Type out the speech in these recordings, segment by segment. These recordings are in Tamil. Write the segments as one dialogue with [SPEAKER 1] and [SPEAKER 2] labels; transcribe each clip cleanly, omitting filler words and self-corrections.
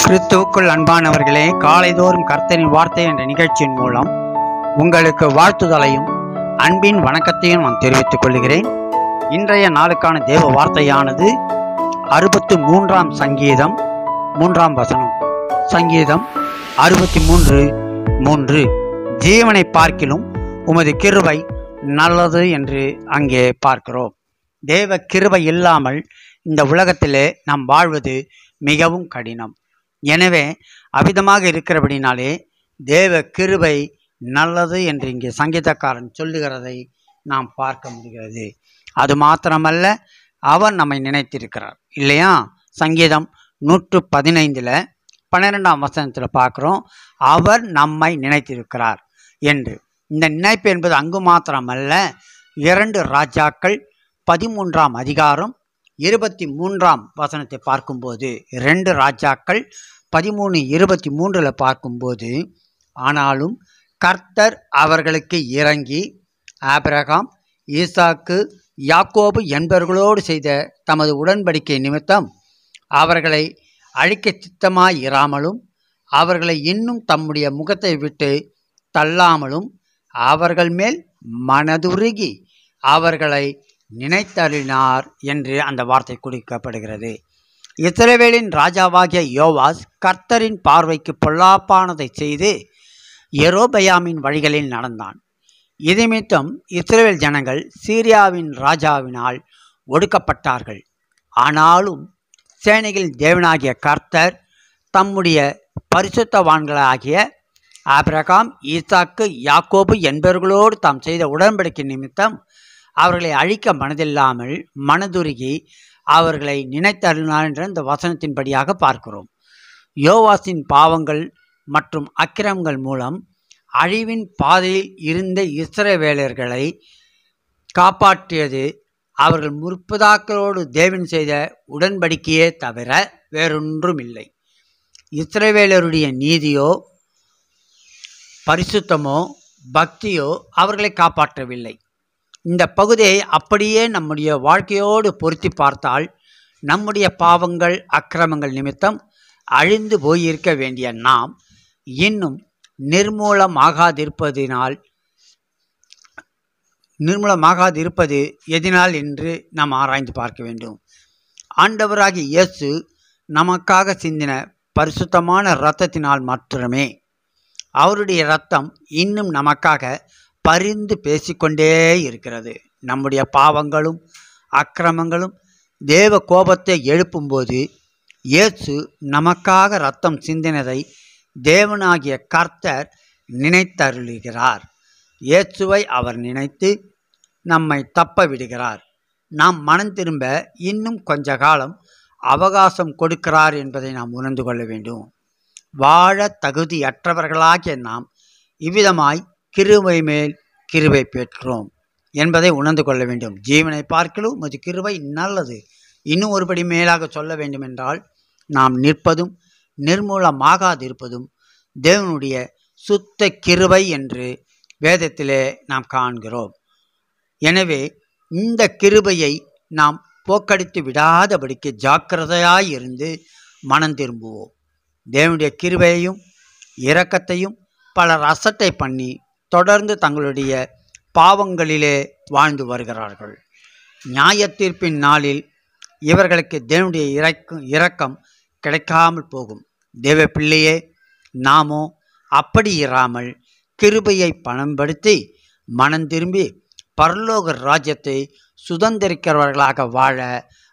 [SPEAKER 1] கிறிஸ்துவுக்குள் அன்பானவர்களே, காலைதோறும் கர்த்தரின் வார்த்தை என்ற நிகழ்ச்சியின் மூலம் உங்களுக்கு வாழ்த்துதலையும் அன்பின் வணக்கத்தையும் நான் தெரிவித்துக் கொள்கிறேன். இன்றைய நாளுக்கான தேவ வார்த்தையானது 63ஆம் சங்கீதம் 3ஆம் வசனம். சங்கீதம் 63:3. ஜீவனை பார்க்கிலும் உமது கிருபை நல்லது என்று அங்கே பார்க்கிறோம். தேவ கிருபை இல்லாமல் இந்த உலகத்திலே நாம் வாழ்வது மிகவும் கடினம். எனவே அவிதமாக இருக்கிறபடினாலே தேவ கிருபை நல்லது என்று இங்கே சங்கீதக்காரன் சொல்லுகிறதை நாம் பார்க்க முடிகிறது. அது மாத்திரமல்ல, அவர் நம்மை நினைத்திருக்கிறார் இல்லையா? சங்கீதம் 115 12ஆம் வசனத்தில் பார்க்குறோம், அவர் நம்மை நினைத்திருக்கிறார் என்று. இந்த நினைப்பு என்பது அங்கு மாத்திரமல்ல, 2 ராஜாக்கள் 13ஆம் அதிகாரம் 23ஆம் வசனத்தை பார்க்கும்போது, 2 ராஜாக்கள் 13:23 பார்க்கும்போது, ஆனாலும் கர்த்தர் அவர்களுக்கு இறங்கி ஆபிரகாம், ஈசாக்கு, யாக்கோபு என்பவர்களோடு செய்த தமது உடன்படிக்கை நிமித்தம் அவர்களை அழிக்க சித்தமாய் இராமலும் அவர்களை இன்னும் தம்முடைய முகத்தை விட்டு தள்ளாமலும் அவர்கள் மேல் மனதுருகி அவர்களை நினைத்தருளினார் என்று அந்த வார்த்தை குறிக்கப்படுகிறது. இஸ்ரவேலின் ராஜாவாகிய யோவாஸ் கர்த்தரின் பார்வைக்கு பொல்லாப்பானதை செய்து யெரொபெயாமின் வழிகளில் நடந்தான். இது நிமித்தம் இஸ்ரவேல் ஜனங்கள் சீரியாவின் ராஜாவினால் ஒடுக்கப்பட்டார்கள். ஆனாலும் சேனைகளின் தேவனாகிய கர்த்தர் தம்முடைய பரிசுத்தவான்களாகிய ஆபிரகாம், ஈசாக்கு, யாக்கோபு என்பவர்களோடு தாம் செய்த உடன்படிக்கை நிமித்தம் அவர்களை அழிக்க மனதில்லாமல் மனதுருகி அவர்களை நினைத்தருளினார் என்ற இந்த வசனத்தின்படியாக பார்க்கிறோம். யோவாசின் பாவங்கள் மற்றும் அக்கிரமங்கள் மூலம் அழிவின் பாதையில் இருந்த இஸ்ரவேலர்களை காப்பாற்றியது அவர்கள் முற்பிதாக்களோடு தேவன் செய்த உடன்படிக்கையே தவிர வேறொன்றும் இல்லை. இஸ்ரவேலருடைய நீதியோ பரிசுத்தமோ பக்தியோ அவர்களை காப்பாற்றவில்லை. இந்த பகுதியை அப்படியே நம்முடைய வாழ்க்கையோடு பொருத்தி பார்த்தால், நம்முடைய பாவங்கள் அக்கிரமங்கள் நிமித்தம் அழிந்து போயிருக்க வேண்டிய நாம் இன்னும் நிர்மூலமாகாதிருப்பது எதனால் என்று நாம் ஆராய்ந்து பார்க்க வேண்டும். ஆண்டவராகிய இயேசு நமக்காக சிந்தின பரிசுத்தமான இரத்தத்தினால் மாத்திரமே. அவருடைய இரத்தம் இன்னும் நமக்காக பரிந்து பேசிக்கொண்டே இருக்கிறது. நம்முடைய பாவங்களும் அக்கிரமங்களும் தேவ கோபத்தை எழுப்பும்போது இயேசு நமக்காக இரத்தம் சிந்தினதை தேவனாகிய கர்த்தர் நினைத்தருளுகிறார். இயேசுவை அவர் நினைத்து நம்மை தப்ப விடுகிறார். நாம் மனம் திரும்ப இன்னும் கொஞ்ச காலம் அவகாசம் கொடுக்கிறார் என்பதை நாம் உணர்ந்து கொள்ள வேண்டும். வாழ தகுதியற்றவர்களாகிய நாம் இவ்விதமாய் கிருபை மேல் கிருபை பெற்றோம் என்பதை உணர்ந்து கொள்ள வேண்டும். ஜீவனை பார்க்கலும் அது கிருபை நல்லது. இன்னும் ஒருபடி மேலாக சொல்ல வேண்டும் என்றால், நாம் நிற்பதும் நிர்மூலமாகாதிருப்பதும் தேவனுடைய சுத்த கிருபை என்று வேதத்திலே நாம் காண்கிறோம். எனவே இந்த கிருபையை நாம் போக்கடித்து விடாதபடிக்கு ஜாக்கிரதையாயிருந்து மனம் திரும்புவோம். தேவனுடைய கிருபையையும் இரக்கத்தையும் பலர் அசட்டை பண்ணி தொடர்ந்து தங்களுடைய பாவங்களிலே வாழ்ந்து வருகிறார்கள். நியாய தீர்ப்பின் நாளில் இவர்களுக்கு தேவனுடைய இரக்கம் கிடைக்காமல் போகும். தேவ பிள்ளையே, நாமோ அப்படி இராமல் கிருபையை பணப்படுத்தி மனம் திரும்பி பரலோக ராஜ்யத்தை சுதந்திரிக்கிறவர்களாக வாழ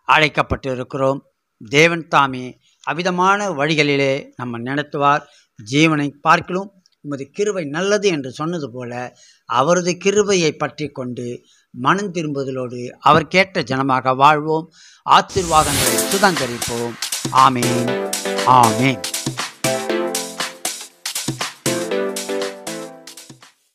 [SPEAKER 1] அழைக்கப்பட்டு இருக்கிறோம். தேவன் தாமே அவிதமான வழிகளிலே நம்ம நடத்துவார். ஜீவனை பார்க்கலும் உமது கிருபை நல்லது என்று சொன்னது போல அவரது கிருபையை பற்றி கொண்டு மனம் திரும்புதலோடு அவர் கேட்ட ஜனமாக வாழ்வோம். ஆசீர்வாதங்களை சுதந்திரிப்போம். ஆமேன், ஆமேன்.